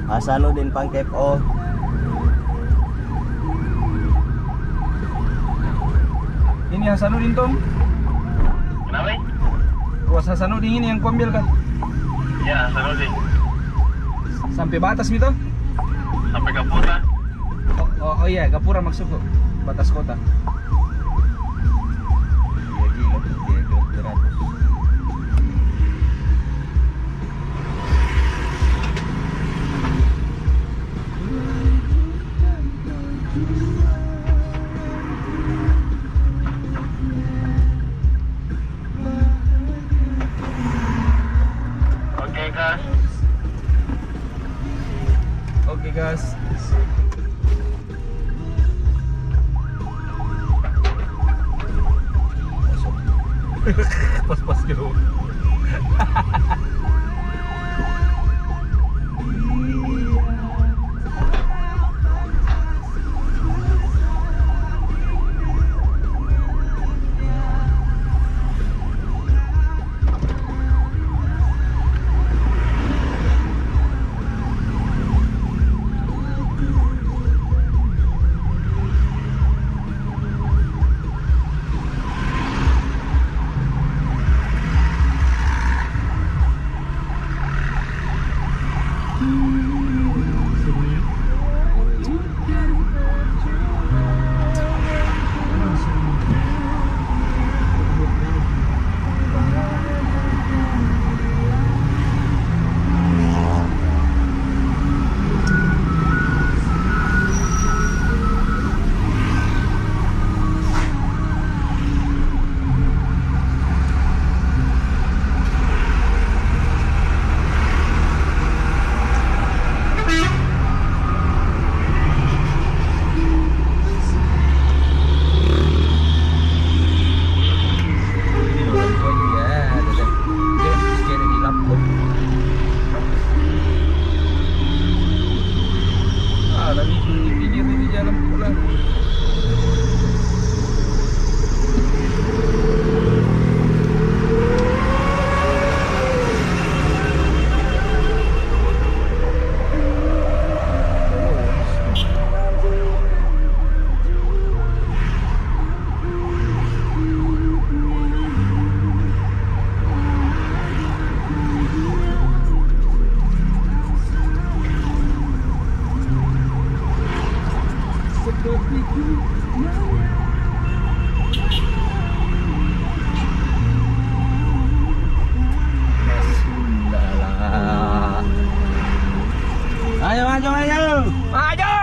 Hasanuddin Pangkep O. Ini Hasanuddin Tom. Kenapa? Ruas Hasanuddin ini yang ku ambil kan? Ya, Hasanuddin. Sampai batas gitu? Sampai Gapura. Oh iya, Gapura maksudku. Batas kota. Ya gila, 300. Oke, Kas. Oke guys. Pas-pas gitu. Ayo maju ayo. Maju!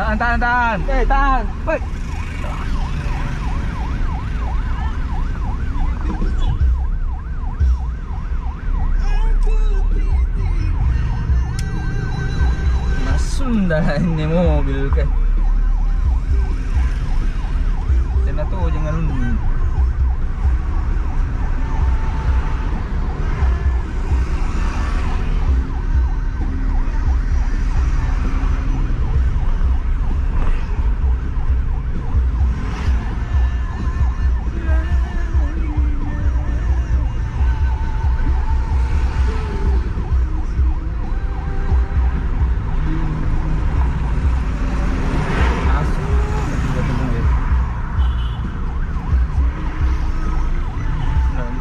Tahan. Tahan. Woi. Sunda ini mobil kan. Dan itu jangan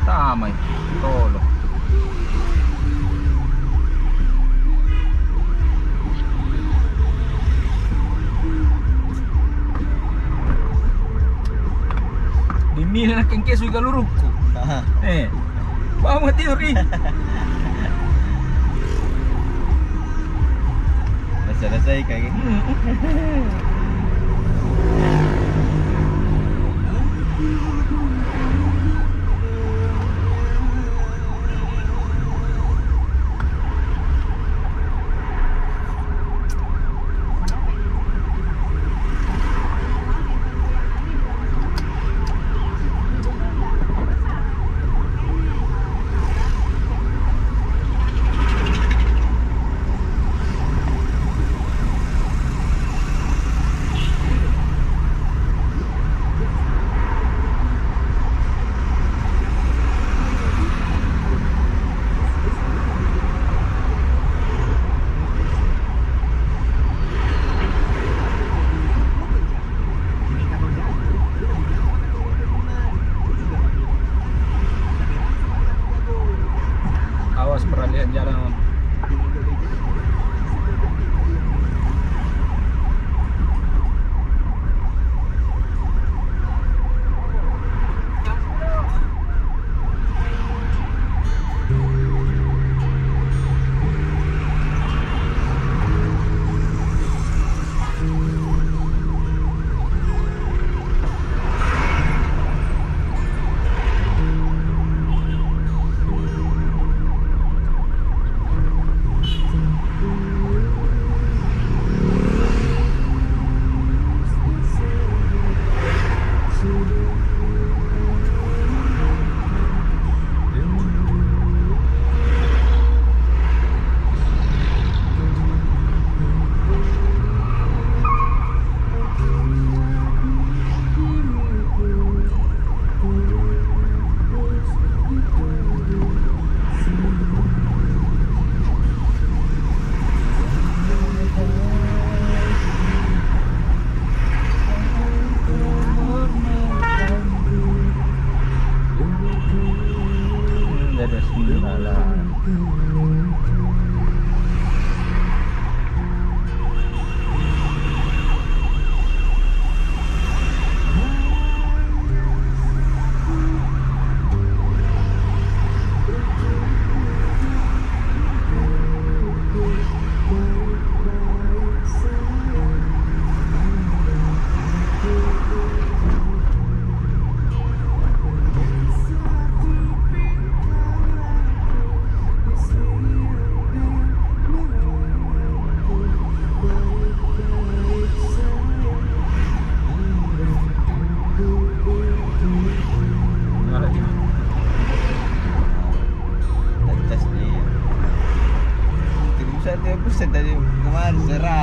tamay tolo. Dimilih na keng keso ikalurog ko. Baka mga teori. Rasa-rasay kayak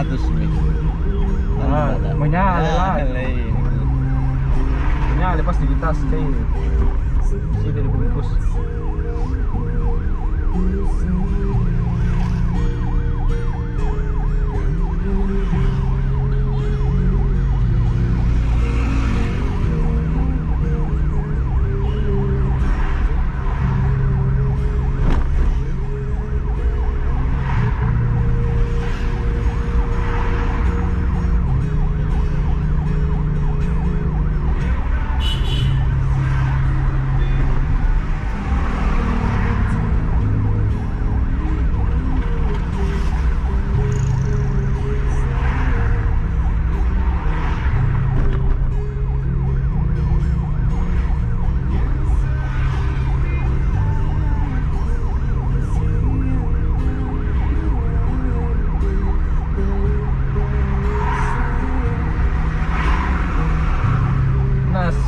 Mi. Ah, menyala lah. Lain. Menyala pasti di tas deh. Sini dibungkus.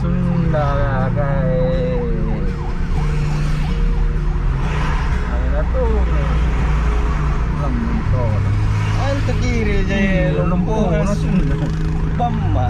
Sunda guys. Ayo tuh. Lampung. Ang kiri jaya Lampung na Sunda. Bamba.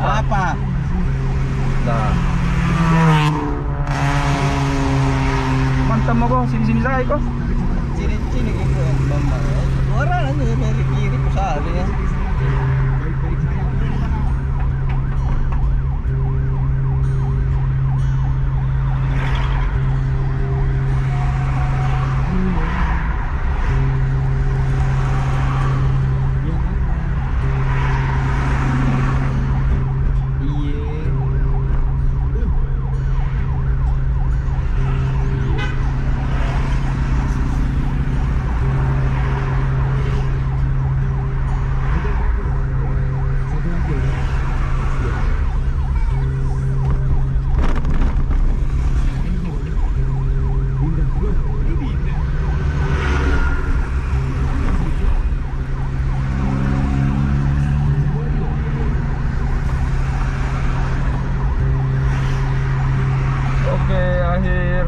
Apa? Dah. Mantap mo sini saya ko. Ciri-ciri gitu Bamba. Orang aja dari kiri ke sana ya. Oke, akhir.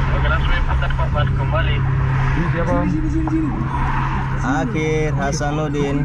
Oke, langsung Pak kembali. Siapa? Akhir Hasanuddin